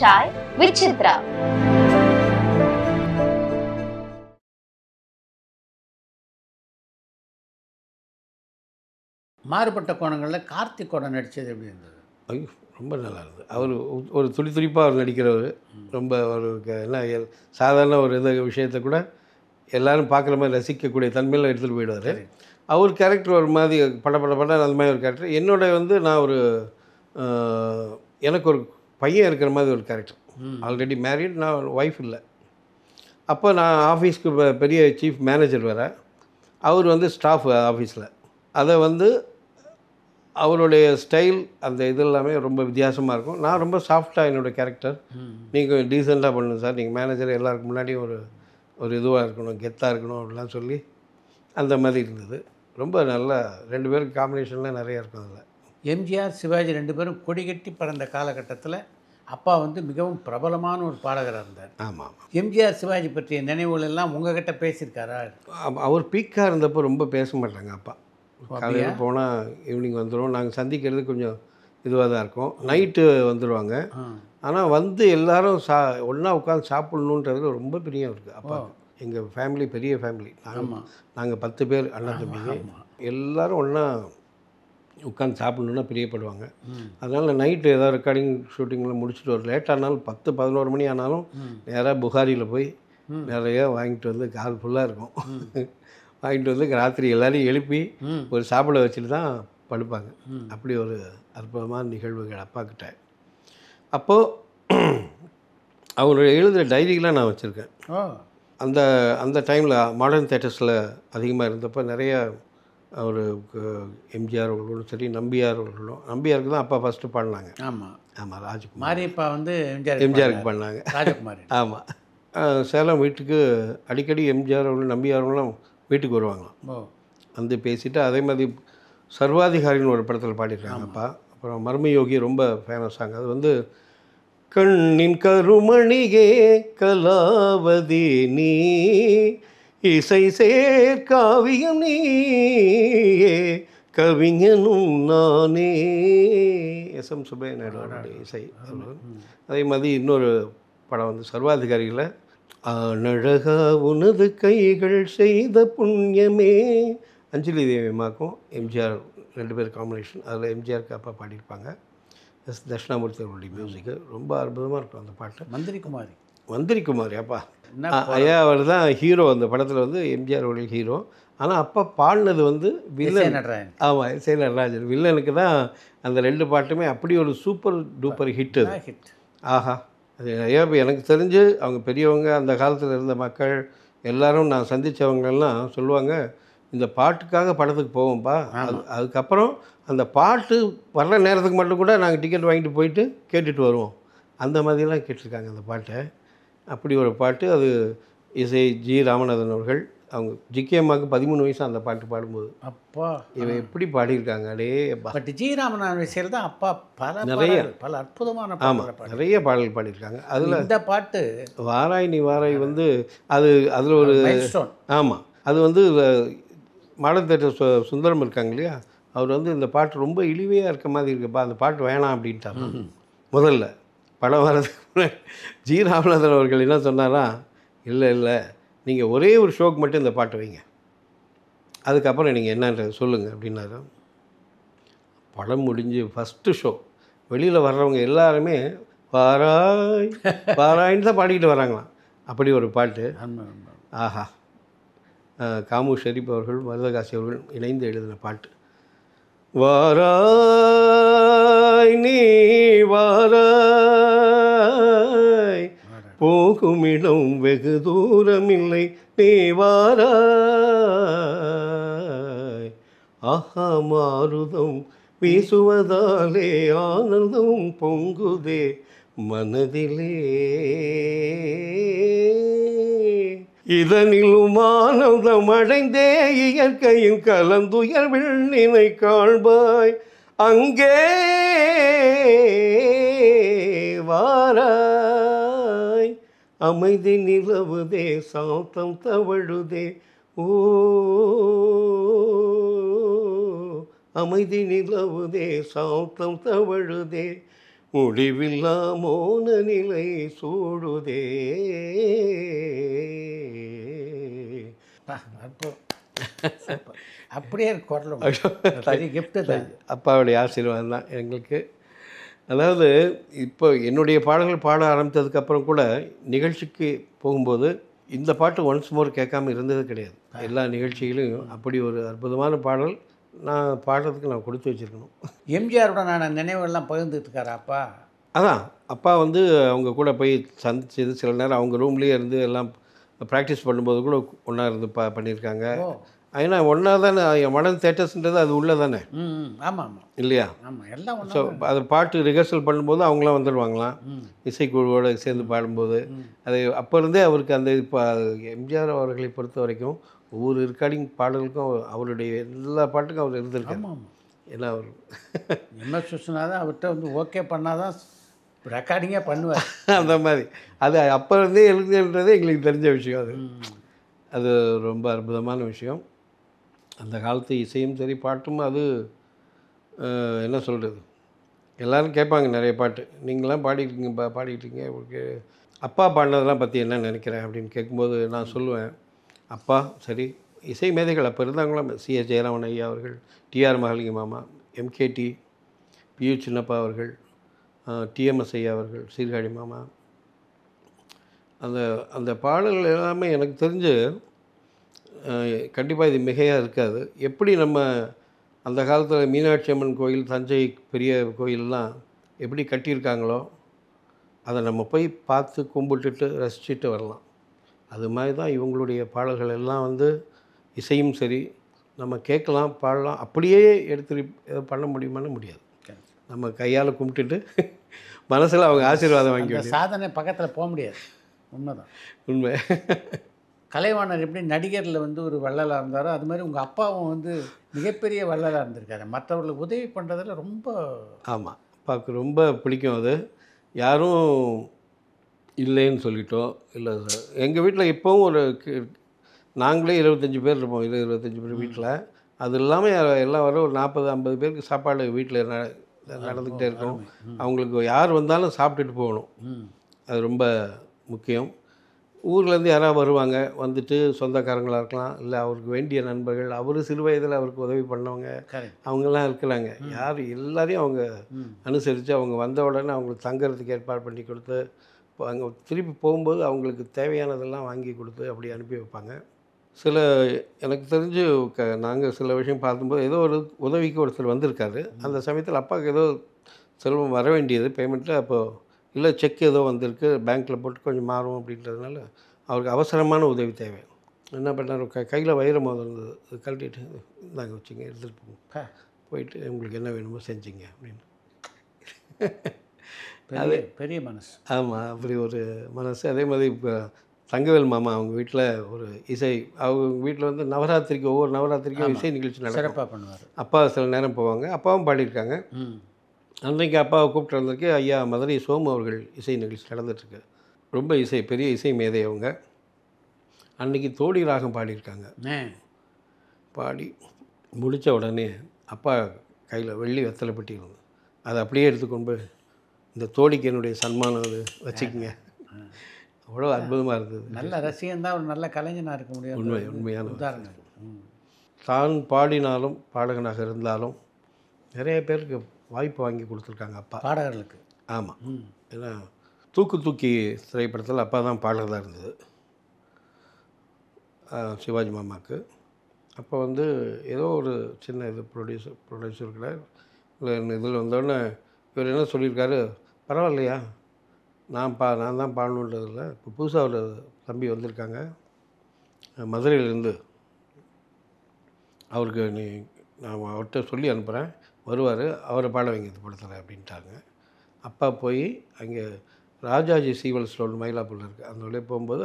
Chai with Chitra. மாறுபட்ட கோணங்களில் கார்த்திக்கோட நடித்தது எப்படி இருந்தது? ஐயோ, ரொம்ப நல்லா இருந்தது. அவர் ஒரு துடிதுடிப்பாக அவர் நடிக்கிறவர். ரொம்ப ஒரு என்ன சாதாரண ஒரு விஷயத்தை கூட எல்லோரும் பார்க்குற மாதிரி ரசிக்கக்கூடிய தன்மையில் எடுத்துகிட்டு போயிடுவார். அவர் கேரக்டர் ஒரு மாதிரி பட அந்த மாதிரி ஒரு கேரக்டர். என்னோட நான் ஒரு எனக்கு ஒரு பையன் இருக்கிற மாதிரி ஒரு கேரக்டர். ஆல்ரெடி மேரீட், நான் ஒய்ஃப் இல்லை. அப்போ நான் ஆஃபீஸ்க்கு பெரிய சீஃப் மேனேஜர் வேறு. அவர் ஸ்டாஃப் ஆஃபீஸில். அதை அவருடைய ஸ்டைல் அந்த இது எல்லாமே ரொம்ப வித்தியாசமாக இருக்கும். நான் ரொம்ப சாஃப்டாக என்னோடய கேரக்டர், நீங்கள் டீசெண்டாக பண்ணணும் சார், நீங்கள் மேனேஜர் எல்லாருக்கும் முன்னாடியும் ஒரு இதுவாக இருக்கணும், கெத்தாக இருக்கணும் அப்படிலாம் சொல்லி அந்த மாதிரி இருந்தது. ரொம்ப நல்லா 2 பேருக்கு காம்பினேஷன்லாம் நிறையா இருக்கும். அதில் எம்ஜிஆர் சிவாஜி 2 பேரும் கொடிகட்டி பறந்த காலகட்டத்தில் அப்பா மிகவும் பிரபலமான ஒரு பாடகராக இருந்தார். ஆமாம். எம்ஜிஆர் சிவாஜி பற்றிய நினைவுகள் எல்லாம் உங்ககிட்ட பேசியிருக்காரா? அவர் பீக்காக இருந்தப்போ ரொம்ப பேச மாட்டாங்க அப்பா. காலையில் போனால் ஈவினிங் வந்துடும். நாங்கள் சந்திக்கிறது கொஞ்சம் இதுவாக தான் இருக்கும். நைட்டு வந்துடுவாங்க. ஆனால் எல்லோரும் ஒன்றா உட்காந்து சாப்பிட்ணுன்றது ரொம்ப பிரியம் இருக்குது அப்பா. எங்கள் ஃபேமிலி பெரிய ஃபேமிலி. நாங்கள் 10 பேர் அண்ணா தம்பிங்க. எல்லோரும் ஒன்றா உட்காந்து சாப்பிட்ணுன்னா பிரியப்படுவாங்க. அதனால் நைட்டு ஏதாவது ரெக்கார்டிங் ஷூட்டிங்லாம் முடிச்சுட்டு ஒரு லேட் ஆனாலும் 10-11 மணி ஆனாலும் நேராக புகாரியில் போய் நிறையா வாங்கிட்டு கால் ஃபுல்லாக இருக்கும். வாங்கிட்டு ராத்திரி எல்லோரையும் எழுப்பி ஒரு சாப்பிட வச்சுட்டு தான் படுப்பாங்க. அப்படி ஒரு அற்புதமான நிகழ்வுகள் அப்பாக்கிட்ட. அப்போது அவரோட எழுதுகிற டைரிலாம் நான் வச்சுருக்கேன். அந்த டைமில் மாடர்ன் தேட்டர்ஸில் அதிகமாக இருந்தப்போ நிறைய ஒரு எம்ஜிஆர் அவர்களும் சரி, நம்பியார் அவர்களும். நம்பியாருக்கு தான் அப்பா ஃபஸ்ட்டு பாடினாங்க. ஆமாம், ராஜ்குமார். மாரியப்பா எம்ஜிஆருக்கு பாடினாங்க. ஆமாம். சேலம் வீட்டுக்கு அடிக்கடி எம்ஜிஆர் அவர்களும் நம்பியார் அவர்களும் வீட்டுக்கு வருவாங்களாம். பேசிவிட்டு அதே மாதிரி சர்வாதிகாரின்னு ஒரு படத்தில் பாடியிருக்காங்கப்பா. அப்புறம் மர்மயோகி ரொம்ப ஃபேமஸ் ஆங்க. அது கண்ணின் கருமணியே கலாவதி நீ, இசை சேர் காவியம் நீயே, கவிஞனும் நானே. எஸ்.எம். சுப்பையா நாயுடு இசை. அதே மாதிரி இன்னொரு படம் சர்வாதிகாரியில் அழகா உனது கைகள் செய்த புண்ணியமே, அஞ்சலி தேவிமாக்கும் எம்ஜிஆர் 2 பேர் காம்பினேஷன். அதில் எம்ஜிஆருக்கு அப்பா பாடியிருப்பாங்க. தட்சிணாமூர்த்தி அவருடைய மியூசிக்கு ரொம்ப அற்புதமாக இருக்கும் அந்த பாட்டு. மந்திரிக்குமாரி அப்பா ஐயா அவர் தான் ஹீரோ. அந்த படத்தில் எம்ஜிஆர் அவர்கள் ஹீரோ. ஆனால் அப்பா பாடினது வில்லன். ஆமாம், எஸ்.ஏ. நடராஜன் வில்லனுக்கு தான். அந்த 2 பாட்டுமே அப்படி ஒரு சூப்பர் டூப்பர் ஹிட்டு. ஆஹா, அது நிறையா எனக்கு தெரிஞ்சு அவங்க பெரியவங்க, அந்த காலத்தில் இருந்த மக்கள் எல்லோரும் நான் சந்தித்தவங்கெல்லாம் சொல்லுவாங்க, இந்த பாட்டுக்காக படத்துக்கு போவோம்ப்பா. அதுக்கப்புறம் அந்த பாட்டு வர்ற நேரத்துக்கு மட்டும் கூட நாங்கள் டிக்கெட் வாங்கிட்டு போயிட்டு கேட்டுட்டு வருவோம். அந்த மாதிரிலாம் கேட்டிருக்காங்க அந்த பாட்டை. அப்படி ஒரு பாட்டு. அது இசை ஜி ராமநாதன் அவர்கள். அவங்க ஜிகே அம்மாவுக்கு 13 வயசு அந்த பாட்டு பாடும்போது. அப்பா இவன் எப்படி பாடியிருக்காங்க. அடே பட் ஜி ராமநாதன் விஷயம் தான் அப்பா பல அற்புதமான நிறைய பாடல்கள் பாடியிருக்காங்க. அதில் இந்த பாட்டு வாராய் நீ வாராய் அதில் ஒரு ஆமாம். அது மாடர்ன் தேட்டர் சுந்தரம் இருக்காங்க இல்லையா, அவர் இந்த பாட்டு ரொம்ப இழிவையாக இருக்க மாதிரி இருக்குப்பா, அந்த பாட்டு வேணாம் அப்படின்ட்டாங்க. முதல்ல படம் வர்றதுக்கு ஜி ராமநாதன் அவர்கள் என்ன சொன்னாரா, இல்லை நீங்கள் ஒரே ஒரு ஷோக்கு மட்டும் இந்த பாட்டு வைங்க, அதுக்கப்புறம் நீங்கள் என்னன்றது சொல்லுங்கள் அப்படின்னாரு. படம் முடிஞ்சு ஃபஸ்ட்டு ஷோ வெளியில் வர்றவங்க எல்லாருமே வாராய் வாராயின்னு தான் பாடிக்கிட்டு வராங்களாம். அப்படி ஒரு பாட்டு. ஆஹா, காமு ஷெரீப் அவர்கள், மருதகாசி அவர்கள் இணைந்து எழுதின பாட்டு. வாராய் நீ வாராய், போகுமிடம் வெகு தூரமில்லை, நீ வாராய். ஆஹா, மாருதம் வீசுவதாலே ஆனந்தம் பொங்குதே மனதிலே, இதனிலும் ஆனந்தம் அடைந்தே இயற்கையின் கலந்துயர் விண்ணினை காண்பாய், அங்கே வாராய். அமைதி நிலவுதே, சாந்தம் தவழுதே, ஓ அமைதி நிலவுதே, சாந்தம் தவழுதே, முடிவில்லா மோன நிலை சூடுதே. அப்படியே குரலும் பெரிய gift தான். அப்பாவுடைய ஆசீர்வாதம் தான் எங்களுக்கு. அதாவது இப்போ என்னுடைய பாடல்கள் பாட ஆரம்பித்ததுக்கப்புறம் கூட நிகழ்ச்சிக்கு போகும்போது இந்த பாட்டு ஒன்ஸ் மோர் கேட்காம இருந்தது கிடையாது. எல்லா நிகழ்ச்சியிலும் அப்படி ஒரு அற்புதமான பாடல் நான் பாடுறதுக்கு நான் கொடுத்து வச்சுருக்கணும். எம்ஜிஆரோட நினைவுகள்லாம் பகிர்ந்துட்டு இருக்காரா அப்பா? அதான் அப்பா வந்து அவங்க கூட போய் சந்திச்சது, சில நேரம் அவங்க ரூம்லேயே இருந்து எல்லாம் ப்ராக்டிஸ் பண்ணும்போது கூட ஒன்றா இருந்து பண்ணியிருக்காங்க. ஏன்னா ஒன்றா தானே மடன் தேட்டர்ஸ்ன்றது அது உள்ளே தானே. ஆமாம் ஆமாம் இல்லையா? ஆமாம் எல்லாம். ஸோ அது பாட்டு ரிஹர்சல் பண்ணும்போது அவங்களாம் வந்துடுவாங்களாம் இசைக்குழுவோடு சேர்ந்து பாடும்போது. அது அப்போ இருந்தே அவருக்கு அந்த இப்போ எம்ஜிஆர் அவர்களை பொறுத்த வரைக்கும் ஒவ்வொரு ரெக்கார்டிங் பாடலுக்கும் அவருடைய எல்லா பாட்டுக்கும் அவர் இருந்திருக்காரு. ஆமாம். ஏன்னா அவர் எம்எஸ் விஸ்வநாதன் அவர்கிட்ட வந்து ஓகே பண்ணாதான் ரெக்கார்டிங்கே பண்ணுவார். அந்த மாதிரி அது அப்போ இருந்தே எழுதுன்றதே எங்களுக்கு தெரிஞ்ச விஷயம். அது அது ரொம்ப அற்புதமான விஷயம். அந்த காலத்து இசையும் சரி பாட்டும் அது என்ன சொல்கிறது, எல்லோரும் கேட்பாங்க நிறைய பாட்டு. நீங்களாம் பாடிக்கிட்டீங்க உங்களுக்கு அப்பா பாடினதெல்லாம் பற்றி என்ன நினைக்கிறேன் அப்படின்னு கேட்கும்போது நான் சொல்லுவேன், அப்பா சரி இசை மேதைகள் அப்போ இருந்தாங்களாம். சி.எஸ். ஜெயராமன் ஐயா அவர்கள், டி.ஆர். மகாலிங்க மாமா, எம்.கே.டி., பி.யு. சின்னப்பா அவர்கள், டி.எம்.எஸ். ஐயா அவர்கள், சீர்காழி மாமா. அந்த அந்த பாடல்கள் எல்லாமே எனக்கு தெரிஞ்சு கண்டிப்பாக இது மிகையாக இருக்காது. எப்படி நம்ம அந்த காலத்தில் மீனாட்சி அம்மன் கோயில், தஞ்சை பெரிய கோயிலெலாம் எப்படி கட்டியிருக்காங்களோ அதை நம்ம போய் பார்த்து கும்பிட்டுட்டு ரசிச்சுட்டு வரலாம். அது மாதிரி தான் இவங்களுடைய பாடல்கள் எல்லாம் வந்து இசையும் சரி நம்ம கேட்கலாம், பாடலாம். அப்படியே எடுத்து எதோ பண்ண முடியுமான்னு முடியாது. நம்ம கையால் கும்பிட்டுட்டு மனசில் அவங்க ஆசீர்வாதம் வாங்கி சாதனை பக்கத்தில் போக முடியாது. உண்மைதான், உண்மை. கலைவாணர் எப்படி நடிகரில் வந்து ஒரு வள்ளலாக இருந்தாரோ அது மாதிரி உங்கள் அப்பாவும் வந்து மிகப்பெரிய வள்ளலாக இருந்திருக்காரு. மற்றவர்களுக்கு உதவி பண்ணுறதுல ரொம்ப. ஆமாம், அப்பாவுக்கு ரொம்ப பிடிக்கும். அது யாரும் இல்லைன்னு சொல்லிட்டோம் இல்லை. எங்கள் வீட்டில் இப்போவும் ஒரு நாங்களே 25 பேர் இருப்போம். 25 பேர் வீட்டில். அது இல்லாமல் எல்லாம் வர ஒரு 40-50 பேருக்கு சாப்பாடு வீட்டில் நடந்துக்கிட்டே இருக்கும். அவங்களுக்கு யார் வந்தாலும் சாப்பிட்டுட்டு போகணும். அது ரொம்ப முக்கியம். ஊர்லேருந்து யாராவது வருவாங்க, வந்துட்டு சொந்தக்காரங்களாக இருக்கலாம், இல்லை அவருக்கு வேண்டிய நண்பர்கள், அவர் சிறு வயதில் அவருக்கு உதவி பண்ணவங்க, அவங்கெல்லாம் இருக்கிறாங்க. யார் எல்லாரையும் அவங்க அனுசரித்து அவங்க வந்த உடனே அவங்களுக்கு தங்குறதுக்கு ஏற்பாடு பண்ணி கொடுத்து, இப்போ அங்கே திருப்பி போகும்போது அவங்களுக்கு தேவையானதெல்லாம் வாங்கி கொடுத்து அப்படி அனுப்பி வைப்பாங்க. சில எனக்கு தெரிஞ்சு நாங்கள் சில விஷயம் பார்க்கும்போது ஏதோ ஒரு உதவிக்கு ஒருத்தர் வந்திருக்காரு. அந்த சமயத்தில் அப்பாவுக்கு ஏதோ செல்வம் வர வேண்டியது பேமெண்ட்டில். அப்போது இல்லை செக் ஏதோ வந்திருக்கு, பேங்க்கில் போட்டு கொஞ்சம் மாறும் அப்படின்றதுனால அவருக்கு அவசரமான உதவி தேவை. என்ன பண்ணார், கையில் வைர மோதிரம் இருந்தது, கழட்டிட்டு இந்தாங்க வச்சுங்க, எடுத்துகிட்டு போங்க, போயிட்டு உங்களுக்கு என்ன வேணுமோ செஞ்சுங்க அப்படின்னு. அது பெரிய மனசு. ஆமாம், அப்படி ஒரு மனசு. அதே மாதிரி இப்போ தங்கவேல் மாமா அவங்க வீட்டில் ஒரு இசை, அவங்க வீட்டில் வந்து நவராத்திரிக்கு ஒவ்வொரு நவராத்திரிக்கும் இசை நிகழ்ச்சி சிறப்பாக பண்ணுவார். அப்பா சில நேரம் போவாங்க, அப்பாவும் பாடியிருக்காங்க. அன்றைக்கு அப்பாவை கூப்பிட்டு வந்திருக்கு. ஐயா மதுரை சோமு அவர்கள் இசை நிகழ்ச்சி நடந்துட்டுருக்கு. ரொம்ப பெரிய இசை மேதை அவங்க. அன்றைக்கி தோடி ராகம் பாடியிருக்காங்க. பாடி முடித்த உடனே அப்பா கையில் வெள்ளி வெத்தலை பெட்டி இருந்தது. அதை அப்படியே எடுத்துக்கொண்டு போய் இந்த தோடிக்கு என்னுடைய சன்மானம் அது வச்சுக்கோங்க. அவ்வளோ அற்புதமாக இருந்தது. நல்ல ரசிகன் ஒரு நல்ல கலைஞனாக இருக்க முடியும். உண்மையான உதாரணம். தான் பாடினாலும் பாடகனாக இருந்தாலும் நிறைய பேருக்கு வாய்ப்பு வாங்கி கொடுத்துருக்காங்க அப்பா, பாடகர்களுக்கு. ஆமாம், ஏன்னா தூக்கி திரைப்படத்தில் அப்பா தான் பாடகராக இருந்தது சிவாஜி மாமாவுக்கு. அப்போ வந்து ஏதோ ஒரு சின்ன இது ப்ரொடியூசர்கிட்ட இதில் வந்தோடனே இவர் என்ன சொல்லியிருக்காரு, பரவாயில்லையா நான் தான் பாடணுன்றதில்ல, இப்போ புதுசாக ஒரு தம்பி வந்திருக்காங்க மதுரையிலேருந்து, அவருக்கு நான் அவர்கிட்ட சொல்லி அனுப்புகிறேன், வருவார், அவரை பாட வைங்க இந்த படத்தில் அப்படின்ட்டாங்க. அப்பா போய் அங்கே ராஜாஜி சீவல் ஸ்டோன் மயிலாப்பூரில் இருக்குது, அந்த வழியே போகும்போது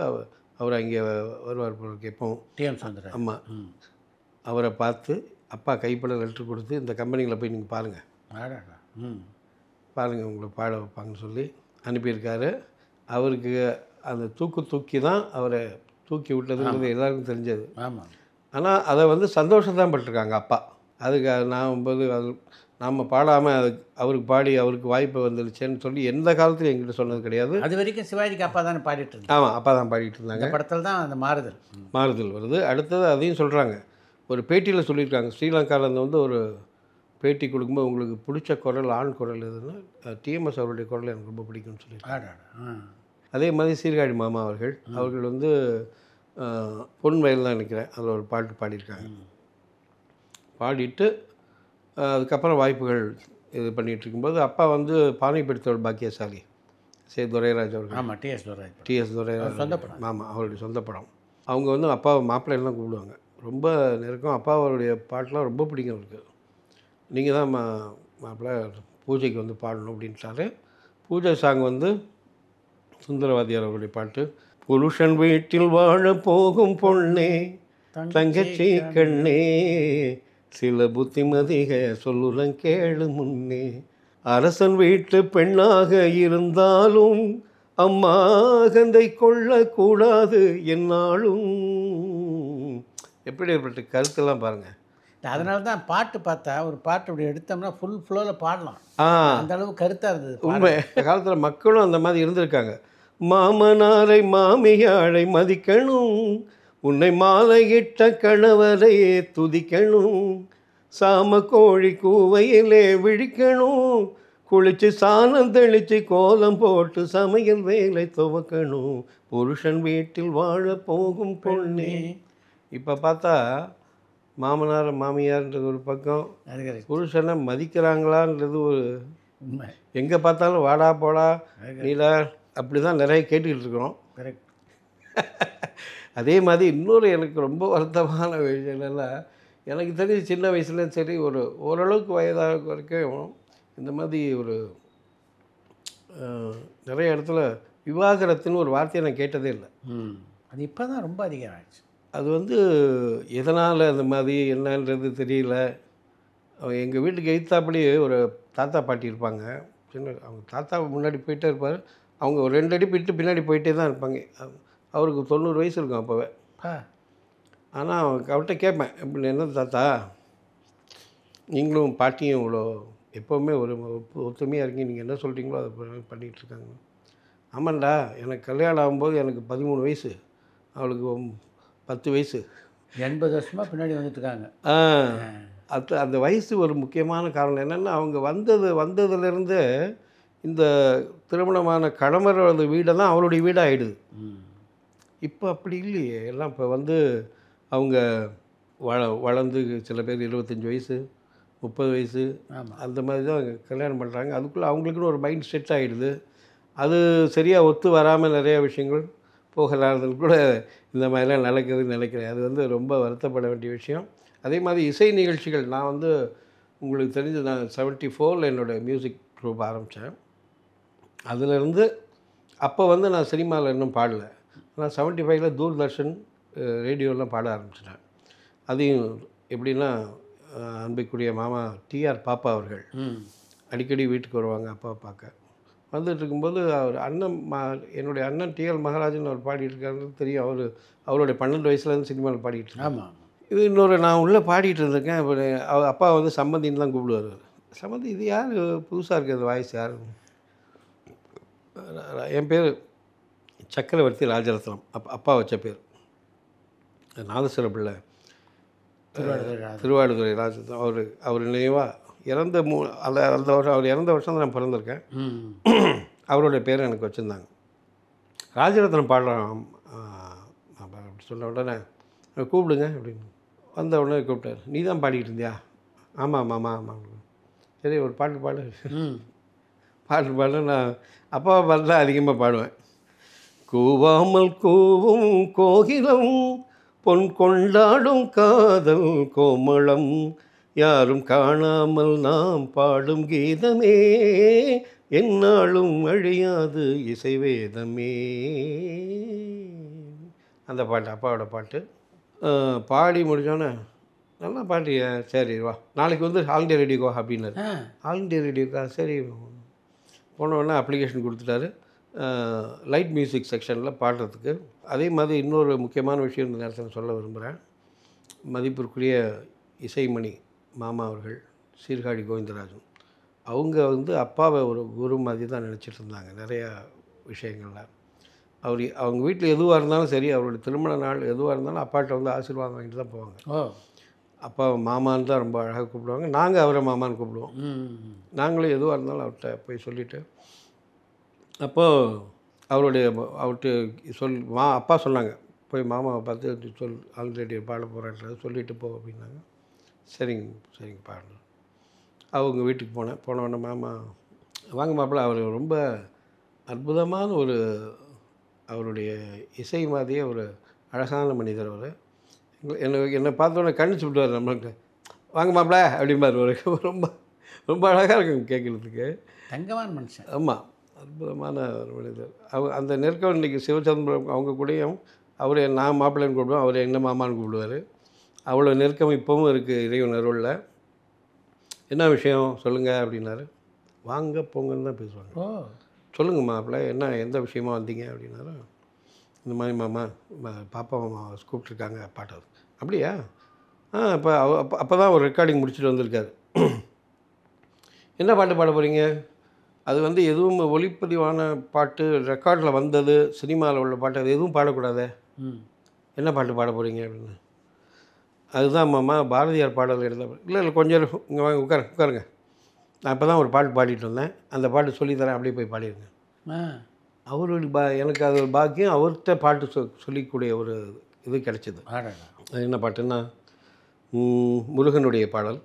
அவர் அங்கே வருவார் போகிறதுக்கு எப்போவும். டிஎம் சந்திரன். ஆமாம், அவரை பார்த்து அப்பா கைப்பட லெட்ரு கொடுத்து இந்த கம்பெனியில் போய் நீங்கள் பாருங்கள், பாருங்கள் உங்களை பாட வைப்பாங்கன்னு சொல்லி அனுப்பியிருக்காரு. அவருக்கு அந்த தூக்கி தான் அவரை தூக்கி விட்டதுங்கிறது எல்லாருக்கும் தெரிஞ்சது. ஆமாம், ஆனால் அதை வந்து சந்தோஷம் தான் பட்டிருக்காங்க அப்பா. அதுக்கு நான் போது அது நம்ம பாடாமல் அவருக்கு பாடி அவருக்கு வாய்ப்பு வந்துருச்சேன்னு சொல்லி எந்த காலத்துலையும் எங்கிட்ட சொன்னது கிடையாது. அது வரைக்கும் சிவாஜிக்கு அப்பா தானே பாடிட்டு இருந்தாங்க. ஆமாம், அப்பா தான் பாடிட்டு இருந்தாங்க. இந்த படத்தில் தான் அந்த மாறுதல் வருது. அடுத்தது அதையும் சொல்கிறாங்க, ஒரு பேட்டியில் சொல்லியிருக்காங்க. ஸ்ரீலங்காவிலேருந்து வந்து ஒரு பேட்டி கொடுக்கும்போது உங்களுக்கு பிடிச்ச குரல் ஆண் குரல் எதுன்னா டிஎம்எஸ் அவருடைய குரல் எனக்கு ரொம்ப பிடிக்கும்னு சொல்லியிருக்காங்க. அதே மாதிரி சீர்காழி மாமா அவர்கள் வந்து பொன் வயல் தான் நினைக்கிறேன், அதில் ஒரு பாட்டு பாடியிருக்காங்க. பாடிட்டு அதுக்கப்புறம் வாய்ப்புகள் இது பண்ணிகிட்டு இருக்கும்போது அப்பா வந்து பானை பிடித்தவர் பாக்கியசாலி துரைராஜ் அவர்கள். ஆமாம், டிஎஸ் துரைராஜ் சொந்த படம். ஆமாம், அவருடைய சொந்த படம். அவங்க வந்து அப்பாவை மாப்பிள்ளைலாம் கூப்பிடுவாங்க, ரொம்ப நெருக்கம். அப்பா அவருடைய பாட்டெலாம் ரொம்ப பிடிக்கும் அவருக்கு. நீங்கள் தான் மாப்பிள்ளை பூஜைக்கு வந்து பாடணும் அப்படின்ட்டாரு. பூஜை சாங் வந்து சுந்தரவாதியார் அவருடைய பாட்டு. புருஷன் வீட்டில் வாழ போகும் பொண்ணே தங்கச்சி கண்ணே சில புத்திமதிக சொல்லுறன் கேளு முன்னே, அரசன் வீட்டு பெண்ணாக இருந்தாலும் அம்மா கந்தை கொள்ளக்கூடாது என்னாலும். எப்படிப்பட்ட கருத்தெல்லாம் பாருங்கள். அதனால தான் பாட்டு பார்த்தா ஒரு பாட்டு அப்படி எடுத்தோம்னா ஃபுல் ஃப்ளோவில் பாடலாம், அந்த அளவு கருத்தாக இருந்தது. உண்மை. இந்த காலத்தில் மக்களும் அந்த மாதிரி இருந்திருக்காங்க. மாமனாரை மாமியாரை மதிக்கணும், உன்னை மாலையிட்ட கணவரை துதிக்கணும், சாம கோழி கூவையிலே விழிக்கணும், குளிச்சு சாணம் தெளித்து கோலம் போட்டு சமையல் வேலை துவக்கணும், புருஷன் வீட்டில் வாழ போகும் பொண்ணே. இப்போ பார்த்தா மாமனார் மாமியார்ன்றது ஒரு பக்கம், புருஷனை மதிக்கிறாங்களான்றது ஒரு உண்மை. எங்கே பார்த்தாலும் வாடா போடா நீடா அப்படி தான் நிறைய கேட்டுக்கிட்டு இருக்கிறோம். கரெக்ட். அதே மாதிரி இன்னொரு எனக்கு ரொம்ப வருத்தமான விஷயங்கள்லாம், எனக்கு தெரிஞ்சு சின்ன வயசுலேயும் சரி ஓரளவுக்கு வயதாக வரைக்கும் இந்த மாதிரி நிறைய இடத்துல விவாகரத்துன்னு ஒரு வார்த்தையை நான் கேட்டதே இல்லை. அது இப்போ தான் ரொம்ப அதிகம் ஆயிடுச்சு. அது வந்து எதனால் அந்த மாதிரி என்னன்றது தெரியல. எங்கள் வீட்டுக்கு எய்த்தாப்படியே ஒரு தாத்தா பாட்டி இருப்பாங்க. அவங்க தாத்தா முன்னாடி போயிட்டே இருப்பார், அவங்க ஒரு 2 அடி போயிட்டு பின்னாடி போயிட்டே தான் இருப்பாங்க. அவருக்கு 90 வயசு இருக்கும் அப்போவே. ஆனால் அவர்கிட்ட கேட்பேன், இப்படி என்ன தாத்தா நீங்களும் பாட்டியும் இவ்வளோ எப்போவுமே ஒரு ஒத்துமையாக இருக்கீங்க, நீங்கள் என்ன சொல்கிறீங்களோ அதை பண்ணிகிட்ருக்காங்க. ஆமாண்டா, எனக்கு கல்யாணம் ஆகும்போது எனக்கு 13 வயசு, அவளுக்கு 10 வயசு, 80 வருஷமாக பின்னாடி வந்துட்டுருக்காங்க. அந்த வயசு ஒரு முக்கியமான காரணம். என்னென்னா அவங்க வந்ததுலேருந்து இந்த திருமணமான கணவரோட வீடை தான் அவருடைய வீடாக ஆகிடுது. இப்போ அப்படி இல்லையே. எல்லாம் இப்போ வந்து அவங்க வளர்ந்து சில பேர் 25 வயசு 30 வயசு அந்த மாதிரி தான் கல்யாணம் பண்ணுறாங்க. அதுக்குள்ளே அவங்களுக்குன்னு ஒரு மைண்ட் செட் ஆகிடுது. அது சரியாக ஒத்து வராமல் நிறைய விஷயங்கள் போகலானது கூட இந்த மாதிரிலாம் நடக்குதுன்னு நினைக்கிறேன். அது வந்து ரொம்ப வருத்தப்பட வேண்டிய விஷயம். அதே மாதிரி இசை நிகழ்ச்சிகள் நான் வந்து உங்களுக்கு தெரிஞ்சு நான் 74 என்னோடய மியூசிக் குரூப் ஆரம்பித்தேன். அதிலிருந்து அப்போ வந்து நான் சினிமாவில் இன்னும் பாடலை. ஆனால் 75ல் தூர்தர்ஷன் ரேடியோலாம் பாட ஆரம்பிச்சிட்டேன். அதையும் எப்படின்னா அன்பைக்குரிய மாமா டிஆர் பாப்பா அவர்கள் அடிக்கடி வீட்டுக்கு வருவாங்க அப்பாவை பார்க்க. வந்துட்டு இருக்கும்போது அவர் என்னுடைய அண்ணன் டிஎல் மகாராஜன் அவர் பாடிட்டு இருக்காருன்னு தெரியும். அவருடைய 12 வயசுலேருந்து சினிமாவில் பாடிட்டு இருக்காங்க. ஆமாம். இது இன்னொரு நான் உள்ளே பாடிட்டு இருந்திருக்கேன். அவர் அப்பா வந்து சம்மந்தின்னு தான் கூப்பிடுவார். சம்மந்தி இது யார் புதுசாக இருக்கிறது வாய்ஸ் யார்? என் பேர் சக்கரவர்த்தி ராஜரத்னம், அப்பா வச்ச பேர். நாதஸ்வர பிள்ளை திருவாடுதுறை ராஜரத்னம். அவர் நினைவாக இறந்த அவர் இறந்த வருஷம் தான் நான் பிறந்திருக்கேன். அவருடைய பேரை எனக்கு வச்சுருந்தாங்க. ராஜரத்னம் பாடுறான் அப்படி சொன்ன உடனே கூப்பிடுங்க அப்படின்னு வந்த உடனே கூப்பிட்டார். நீ தான் பாடிக்கிட்டு இருந்தியா? ஆமாம் ஆமாம். சரி ஒரு பாட்டு பாடு. நான் அப்பாவை பாட்டு தான் அதிகமாக பாடுவேன். கூவாமல் கூவும் கோகிலம் பொன் கொண்டாடும் காதல் கோமளம் யாரும் காணாமல் நாம் பாடும் கீதமே என்னாலும் அழியாது இசைவேதமே. அந்த பாட்டு அப்பாவோட பாட்டு பாடி முடித்தோன்னே நல்லா பாட்டிய, சரி வா நாளைக்கு வந்து ஆல் இண்டியா ரேடியோக்கோ அப்படின்னாரு. ஆல் இண்டியா ரேடியோக்கா? சரி போனோடனே அப்ளிகேஷன் கொடுத்துட்டாரு லைட் மியூசிக் செக்ஷனில் பாடுறதுக்கு. அதே மாதிரி இன்னொரு முக்கியமான விஷயம் இந்த நேரத்தில் சொல்ல விரும்புகிறேன். மதிப்பிற்குரிய இசைமணி மாமா அவர்கள் சீர்காழி கோவிந்தராஜன். அவங்க வந்து அப்பாவை ஒரு குரு மாதிரி தான் நினச்சிட்டு இருந்தாங்க நிறையா விஷயங்கள்லாம். அவங்க வீட்டில் எதுவாக இருந்தாலும் சரி, அவருடைய திருமண நாள் எதுவாக இருந்தாலும் அப்பாட்ட வந்து ஆசீர்வாதம் வாங்கிட்டு தான் போவாங்க. அப்பா மாமான்னு தான் ரொம்ப அழகாக கூப்பிடுவாங்க. நாங்கள் அவரை மாமான்னு கூப்பிடுவோம். நாங்களும் எதுவாக இருந்தாலும் அவர்கிட்ட போய் சொல்லிவிட்டு, அப்போது அவர்கிட்ட அப்பா சொன்னாங்க, போய் மாமாவை பார்த்து ஆல்ரெடி பாட போகிறேன்றது சொல்லிவிட்டு போ அப்படின்னாங்க. சரிங்க பாடணும். அவங்க வீட்டுக்கு போனோடனே மாமா வாங்க மாப்பிள்ள, அவர் ரொம்ப அற்புதமான அவருடைய இசை மாதிரியே ஒரு அழகான மனிதர். அவர் என்னை பார்த்தோன்னே கணிச்சு விட்டுவார் நம்மளுக்கு. வாங்க மாப்பிள்ள அப்படிம்பார். ரொம்ப ரொம்ப அழகாக இருக்கும் கேட்குறதுக்கு. தங்கமான மனுஷன். ஆமாம், அற்புதமான ஒரு மனிதர். அந்த நெருக்கம் இன்றைக்கி சிவச்சந்திரன் அவங்க கூடயும் அவர் நான் மாப்பிள்ளைன்னு கூப்பிடுவோம், அவர் என்ன மாமான்னு கூப்பிடுவார். அவ்வளோ நெருக்கம் இப்போவும் இருக்குது இறைவன் அருளில். என்ன விஷயம் சொல்லுங்கள் அப்படின்னாரு. வாங்க போங்கன்னு தான் பேசுவாங்க. சொல்லுங்கள் மாப்பிள்ளை, என்ன எந்த விஷயமா வந்தீங்க அப்படின்னாரு. இந்த மாதிரி மாமா பாப்பா மாமா கூப்பிட்ருக்காங்க பாட்டு. அப்படியா? இப்போ அப்போ தான் ஒரு ரெக்கார்டிங் முடிச்சுட்டு வந்திருக்காரு. என்ன பாட்டு பாட போகிறீங்க? அது வந்து எதுவும் ஒளிப்பதிவான பாட்டு, ரெக்கார்டில் வந்தது, சினிமாவில் உள்ள பாட்டு, அது எதுவும் பாடக்கூடாதே. என்ன பாட்டு பாட போகிறீங்க அப்படின்னு. அதுதான் மாமா பாரதியார் பாடல் எழுத. இல்லை கொஞ்சம் இங்கே வாங்க உட்காருங்க. நான் இப்போ தான் ஒரு பாட்டு பாடிட்டு வந்தேன், அந்த பாட்டு சொல்லித்தரேன், அப்படியே போய் பாடிடுங்க. அவருடைய எனக்கு அது ஒரு பாக்கியம். அவர்கிட்ட பாட்டு சொல்லிக்கூடிய ஒரு இது கிடைச்சிது. அது என்ன பாட்டுன்னா, முருகனுடைய பாடல்.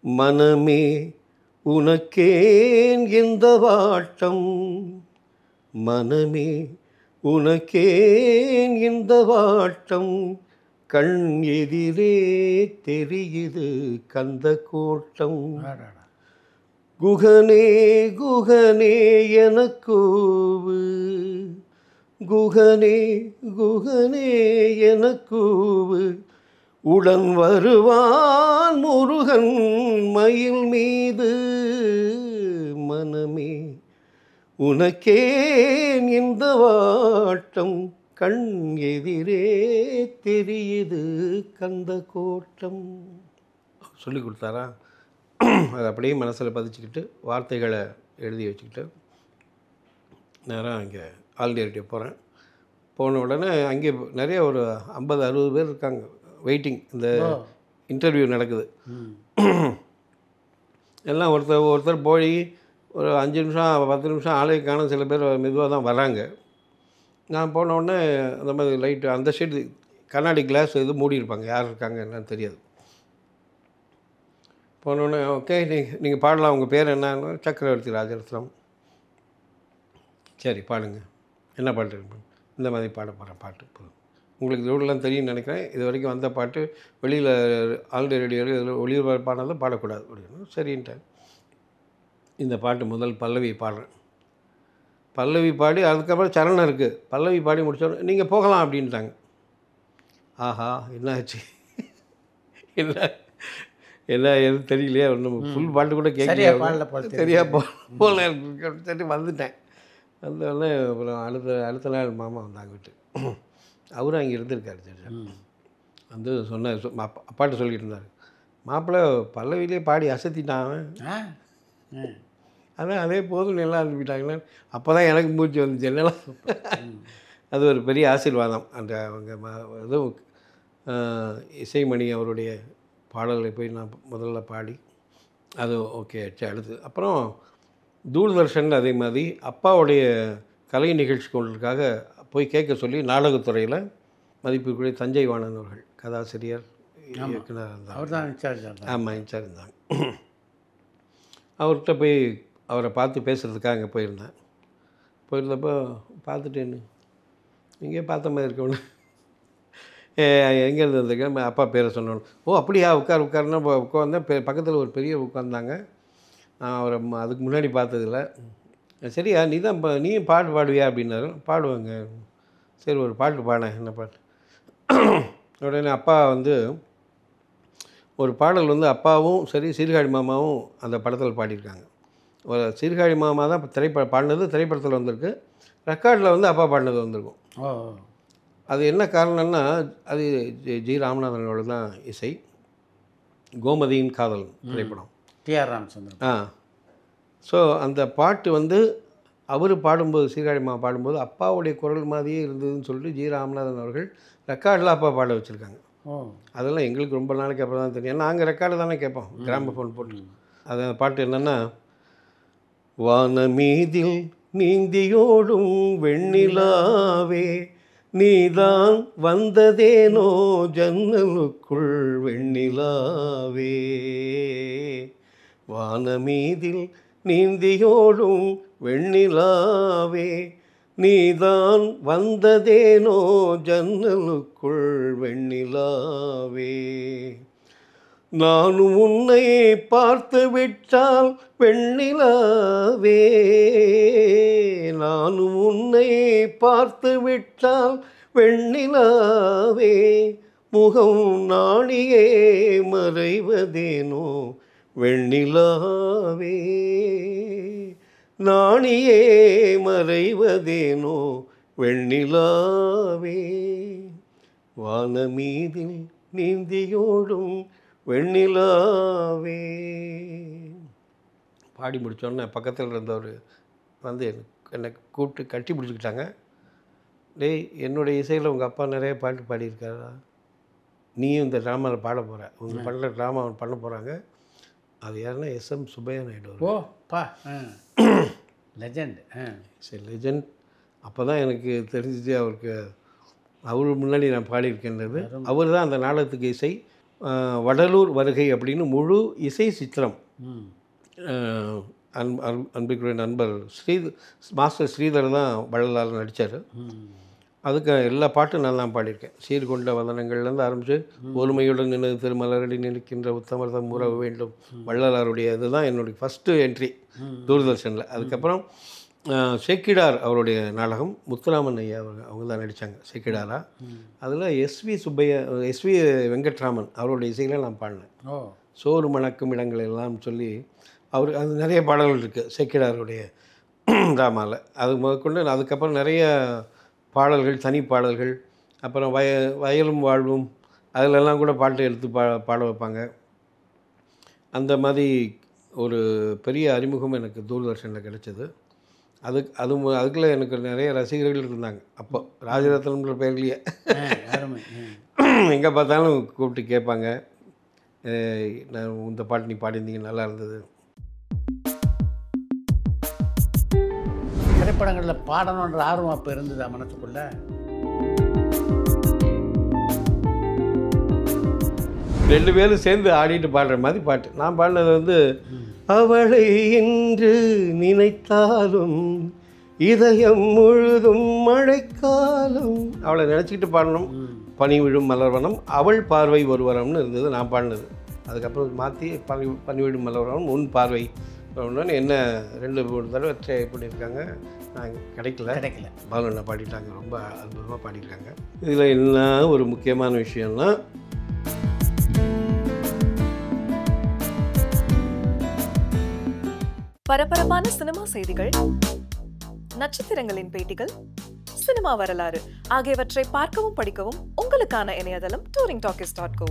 மனமே உனக்கேன் இந்த வாட்டம், மனமே உனக்கேன் இந்த வாட்டம், கண் எதிரே தெரியுது கந்த கோட்டம், குகனே குகனே எனக்கூவு, குகனே குகனே எனக்கூவு, உடன் வருவான் முருகன் மயில் மீது, மனமே உனக்கேன் இந்த வாட்டம், கண் எதிரே தெரியுது கந்த கோட்டம். சொல்லி கொடுத்தாரா? அதை அப்படியே மனசில் பதிச்சுக்கிட்டு வார்த்தைகளை எழுதி வச்சுக்கிட்டு நேராக அங்கே ஆல்டியர்கிட்ட போகிறேன். போன உடனே அங்கே நிறைய ஒரு 50-60 பேர் இருக்காங்க வெயிட்டிங். இந்த இன்டர்வியூ நடக்குது. எல்லாம் ஒருத்தர் போய் ஒரு 5 நிமிஷம் 10 நிமிஷம் ஆளே காணும். சில பேர் மெதுவாக தான் வராங்க. நான் போன உடனே அந்த மாதிரி லைட்டு அந்த ஷீட் கண்ணாடி கிளாஸ் எதுவும் மூடி இருப்பாங்க, யார் இருக்காங்க என்னன்னு தெரியாது. போனோடனே ஓகே நீங்கள் பாடலாம், உங்கள் பேர் என்ன? சக்கரவர்த்தி ராஜரத்னம். சரி பாடுங்க, என்ன பாட்டு? இந்த மாதிரி பாட போகிறேன் பாட்டு. உங்களுக்கு இதோடலாம் தெரியும்னு நினைக்கிறேன். இது வரைக்கும் வந்த பாட்டு வெளியில் ஆல்ரெடி ரேடியோவில் இதில் ஒளிபரப்பானதை பாடக்கூடாது அப்படின்னு சரின்ட்டேன். இந்த பாட்டு முதல் பல்லவி பாடுறேன். பல்லவி பாடி அதுக்கப்புறம் சரணம் இருக்குது. பல்லவி பாடி முடிச்சோடனே நீங்கள் போகலாம் அப்படின்ட்டாங்க. ஆஹா என்ன ஆச்சு, என்ன எதுவும் தெரியலையே, ஒன்றும் ஃபுல் பாட்டு கூட கேட்கலையா, சரியா போகல சரி வந்துட்டேன். வந்தோடனே அப்புறம் அடுத்த நாள் மாமா வந்தாங்க வீட்டு. அவரும் அங்கே இருந்திருக்காரு. சரி வந்து சொன்னார், அப்பாட்ட சொல்லிட்டு இருந்தார், மாப்பிள்ளை பல்லவிலே பாடி அசத்திட்டான், அதான் அதே போதும் நல்லா அனுப்பிட்டாங்களே. அப்போ தான் எனக்கு மூச்சு வந்துச்சு என்னெல்லாம். அது ஒரு பெரிய ஆசீர்வாதம். அந்த அவங்க இதுவும் இசைமணி அவருடைய பாடல்களை போய் நான் முதல்ல பாடி அது ஓகே ஆச்சு. அடுத்து அப்புறம் தூர்தர்ஷனில் அதே மாதிரி அப்பாவுடைய கலை நிகழ்ச்சிகளுக்காக போய் கேட்க சொல்லி நாடகத்துறையில் மதிப்புக்குரிய தஞ்சை வாணன் அவர்கள் கதாசிரியர் இயக்குனர் இருந்தாங்க. அவர் தான் இன்சார்ஜ். ஆமாம் இன்சார்ஜ் இருந்தாங்க. அவர்கிட்ட போய் அவரை பார்த்து பேசுகிறதுக்காக அங்கே போயிருந்தேன். போயிருந்தப்போ பார்த்துட்டேன்னு இங்கே பார்த்த மாதிரி இருக்கவொன்னு எங்கேருந்து வந்திருக்கேன், அப்பா பேரை சொன்னோன்னு, ஓ அப்படியா உட்காருன்னா உட்காந்தேன். பக்கத்தில் ஒரு பெரிய உட்காந்தாங்க. நான் அவரை அதுக்கு முன்னாடி பார்த்ததில்ல. சரியா நீ தான் நீயும் பாட்டு பாடுவியா அப்படின்னாரு. பாடுவாங்க. சரி ஒரு பாட்டு பாடேன். என்ன பாட்டு? உடனே அப்பா வந்து ஒரு பாடல் வந்து அப்பாவும் சரி சீர்காழி மாமாவும் அந்த படத்தில் பாடியிருக்காங்க. ஒரு சீர்காழி மாமா தான் பாடினது திரைப்படத்தில் வந்திருக்கு. ரெக்கார்டில் வந்து அப்பா பாடினது வந்திருக்கும். அது என்ன காரணம்னா அது ஜி ராமநாதனோட தான் இசை. கோமதியின் காதல் திரைப்படம். டிஆர் ராமச்சந்திரன். ஸோ அந்த பாட்டு வந்து அவர் பாடும்போது, சீர்காழிமா பாடும்போது அப்பாவுடைய குரல் மாதிரியே இருந்ததுன்னு சொல்லிட்டு ஜி ராமநாதன் அவர்கள் ரெக்கார்டில் அப்பா பாட வச்சுருக்காங்க. அதெல்லாம் எங்களுக்கு ரொம்ப நாளைக்கு அப்புறம் தான் தெரியும். நாங்கள் ரெக்கார்டு தானே கேட்போம், கிராமஃபோன் போட்டு. அது பாட்டு என்னென்னா, வானமீதில் நீந்தியோடும் வெண்ணிலாவே நீதான் வந்ததேனோ ஜன்னலுக்குள் வெண்ணிலாவே, வானமீதில் நீந்தியோடும் வெண்ணிலாவே நீதான் வந்ததேனோ ஜன்னலுக்குள் வெண்ணிலாவே, நானும் உன்னை பார்த்து விட்டால் வெண்ணிலாவே, நானும் உன்னை பார்த்து விட்டால் வெண்ணிலாவே, முகம் நாணியே மறைவதேனோ வெண்ணிலாவே, நாணியே மறைவதேனோ வெண்ணிலாவே, வானமீதில் நீந்தியோடும் வெண்ணிலாவே. பாடி முடித்தோடனே பக்கத்தில் இருந்தவர் வந்து என்னை கூப்பிட்டு கட்டி பிடிச்சிக்கிட்டாங்க. டேய், என்னுடைய இசையில் உங்கள் அப்பா நிறைய பாட்டு பாடியிருக்காரா, நீயும் இந்த ட்ராமாவில் பாட போகிற, உங்கள் பண்ணுற ட்ராமா அவன் பண்ண போகிறாங்க. அது யாருன்னா எஸ்எம் சுப்பையா நாயுடு. ஓ பா, லெஜண்ட். சரி, லெஜண்ட். அப்போ தான் எனக்கு தெரிஞ்சிச்சு அவருக்கு, அவர் முன்னாடி நான் பாடியிருக்கின்றது. அவர் தான் அந்த நாடகத்துக்கு இசை. வடலூர் வருகை அப்படின்னு முழு இசை சித்திரம் அன்புக்குரிய நண்பர் மாஸ்டர் ஸ்ரீதர் தான் வள்ளலால் நடித்தார். அதுக்கு எல்லா பாட்டும் நான் தான் பாடியிருக்கேன். சீர்கொண்ட வதனங்கள்லேருந்து ஆரம்பித்து ஒருமையுடன் நின்று திருமலரடி நிற்கின்ற உத்தமர்தம் உறவு வேண்டும் வள்ளலாருடைய இதுதான் என்னுடைய ஃபஸ்ட்டு என்ட்ரி தூர்தர்ஷனில். அதுக்கப்புறம் சேக்கிடார் அவருடைய நாடகம் முத்துராமன் ஐயா அவங்க தான் நடித்தாங்க சேக்கிடாரா. அதில் எஸ்வி வெங்கட்ராமன் அவருடைய இசையில் நான் பாடினேன். சோறு மணக்கும் இடங்கள் எல்லாம் சொல்லி அவர் அது நிறைய பாடல்கள் இருக்குது சேக்கிடாருடைய ட்ராமாவில். அது முதற்கொண்டு அதுக்கப்புறம் நிறைய பாடல்கள், தனி பாடல்கள், அப்புறம் வயலும் வாழ்வும் அதிலெல்லாம் கூட பாட்டு எடுத்து பாட வைப்பாங்க. அந்த மாதிரி ஒரு பெரிய அறிமுகம் எனக்கு தூர்தர்ஷனில் கிடைச்சது. அதுக்குள்ளே எனக்கு நிறைய ரசிகர்கள் இருந்தாங்க. அப்போ ராஜரத்னம்ன்ற பேர்லேயே எங்கே பார்த்தாலும் கூப்பிட்டு கேட்பாங்க, நான் இந்த பாட்டு நீ பாடியிருந்தீங்க நல்லா இருந்தது. திரைப்படங்களில் பாடணுன்ற ஆர்வம் அப்போ இருந்ததா மனசுக்குள்ள? ரெண்டு பேரும் சேர்ந்து ஆடிட்டு பாடுற மாதிரி பாட்டு. நான் பாடினது வந்து, அவளை என்று நினைத்தாலும் இதயம் முழுதும் மழைக்காலம், அவளை நினச்சிக்கிட்டு பாடணும். பனி விழும் மலர்வனம், அவள் பார்வை ஒருவரம்னு இருந்தது நான் பாடினது. அதுக்கப்புறம் மாற்றி பனி விழும் மலர்வனம் உன் பார்வை என்ன 2-3 தடவை ட்ரை பண்ணியிருக்காங்க. நான் கிடைக்கல. பாலண்ணா பாடிட்டாங்க, ரொம்ப அற்புதமாக பாடியிருக்காங்க. இதில் என்ன ஒரு முக்கியமான விஷயம்னா, பரபரப்பான சினிமா செய்திகள், நட்சத்திரங்களின் பேட்டிகள், சினிமா வரலாறு ஆகியவற்றை பார்க்கவும் படிக்கவும் உங்களுக்கான இணையதளம் touringtalkies.co.